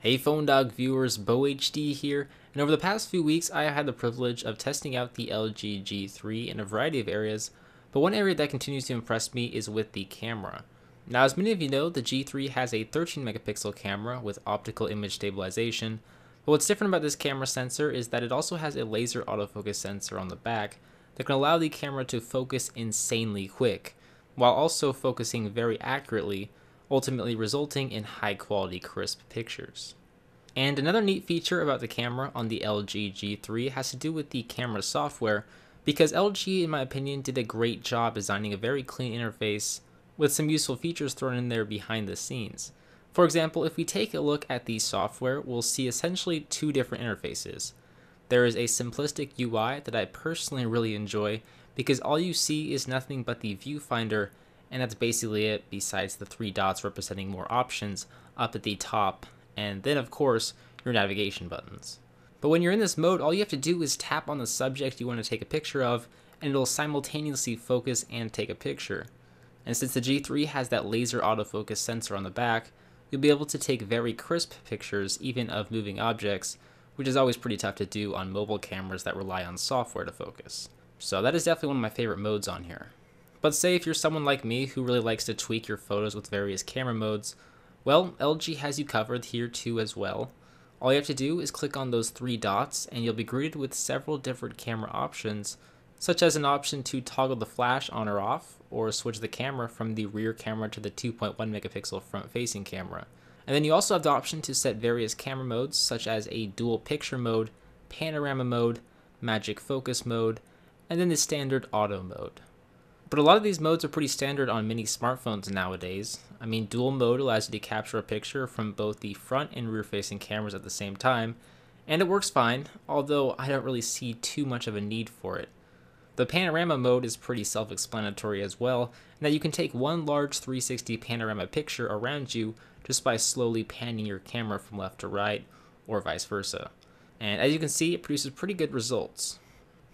Hey Phone Dog viewers, Beau HD here, and over the past few weeks I have had the privilege of testing out the LG G3 in a variety of areas, but one area that continues to impress me is with the camera. Now, as many of you know, the G3 has a 13 megapixel camera with optical image stabilization, but what's different about this camera sensor is that it also has a laser autofocus sensor on the back that can allow the camera to focus insanely quick, while also focusing very accurately, ultimately resulting in high quality crisp pictures. And another neat feature about the camera on the LG G3 has to do with the camera software, because LG in my opinion did a great job designing a very clean interface with some useful features thrown in there behind the scenes. For example, if we take a look at the software, we'll see essentially two different interfaces. There is a simplistic UI that I personally really enjoy because all you see is nothing but the viewfinder, and that's basically it besides the three dots representing more options up at the top, and then of course your navigation buttons. But when you're in this mode, all you have to do is tap on the subject you want to take a picture of, and it'll simultaneously focus and take a picture. And since the G3 has that laser autofocus sensor on the back, you'll be able to take very crisp pictures even of moving objects, which is always pretty tough to do on mobile cameras that rely on software to focus. So that is definitely one of my favorite modes on here. But say if you're someone like me who really likes to tweak your photos with various camera modes, well, LG has you covered here too as well. All you have to do is click on those three dots and you'll be greeted with several different camera options, such as an option to toggle the flash on or off, or switch the camera from the rear camera to the 2.1 megapixel front facing camera. And then you also have the option to set various camera modes, such as a dual picture mode, panorama mode, magic focus mode, and then the standard auto mode. But a lot of these modes are pretty standard on many smartphones nowadays. I mean, dual mode allows you to capture a picture from both the front and rear facing cameras at the same time, and it works fine, although I don't really see too much of a need for it. The panorama mode is pretty self-explanatory as well, in that you can take one large 360 panorama picture around you just by slowly panning your camera from left to right, or vice versa. And as you can see, it produces pretty good results.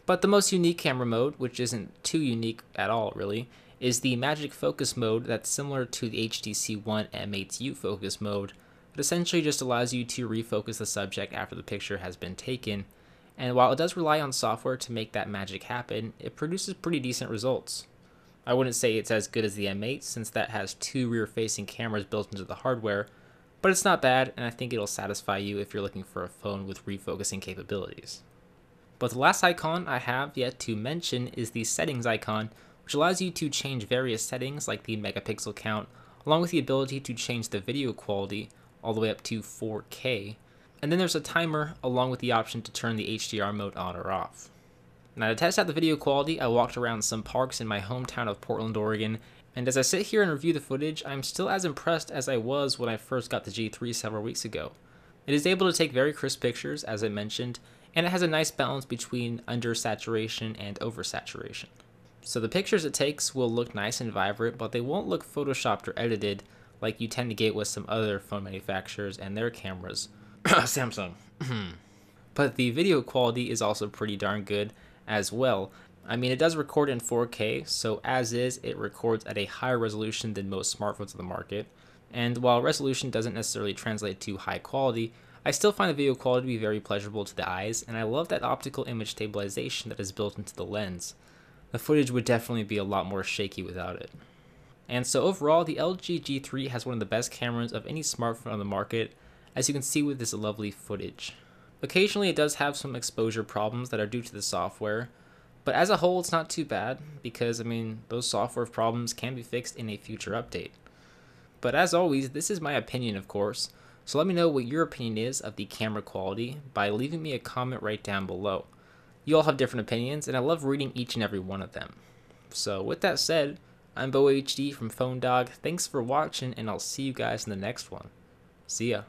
But the most unique camera mode, which isn't too unique at all really, is the magic focus mode that's similar to the HTC One M8's focus mode, but essentially just allows you to refocus the subject after the picture has been taken. And while it does rely on software to make that magic happen, it produces pretty decent results. I wouldn't say it's as good as the M8 since that has two rear-facing cameras built into the hardware, but it's not bad, and I think it'll satisfy you if you're looking for a phone with refocusing capabilities. But the last icon I have yet to mention is the settings icon, which allows you to change various settings like the megapixel count, along with the ability to change the video quality all the way up to 4K. And then there's a timer along with the option to turn the HDR mode on or off. Now, to test out the video quality, I walked around some parks in my hometown of Portland, Oregon, and as I sit here and review the footage, I'm still as impressed as I was when I first got the G3 several weeks ago. It is able to take very crisp pictures, as I mentioned, and it has a nice balance between undersaturation and oversaturation. So the pictures it takes will look nice and vibrant, but they won't look photoshopped or edited like you tend to get with some other phone manufacturers and their cameras. Samsung. But the video quality is also pretty darn good as well. I mean, it does record in 4K, so as is, it records at a higher resolution than most smartphones on the market. And while resolution doesn't necessarily translate to high quality, I still find the video quality to be very pleasurable to the eyes, and I love that optical image stabilization that is built into the lens. The footage would definitely be a lot more shaky without it. And so overall, the LG G3 has one of the best cameras of any smartphone on the market, as you can see with this lovely footage. Occasionally it does have some exposure problems that are due to the software, but as a whole it's not too bad, because I mean, those software problems can be fixed in a future update. But as always, this is my opinion of course, so let me know what your opinion is of the camera quality by leaving me a comment right down below. You all have different opinions, and I love reading each and every one of them. So with that said, I'm Beau HD from Phone Dog. Thanks for watching, and I'll see you guys in the next one. See ya.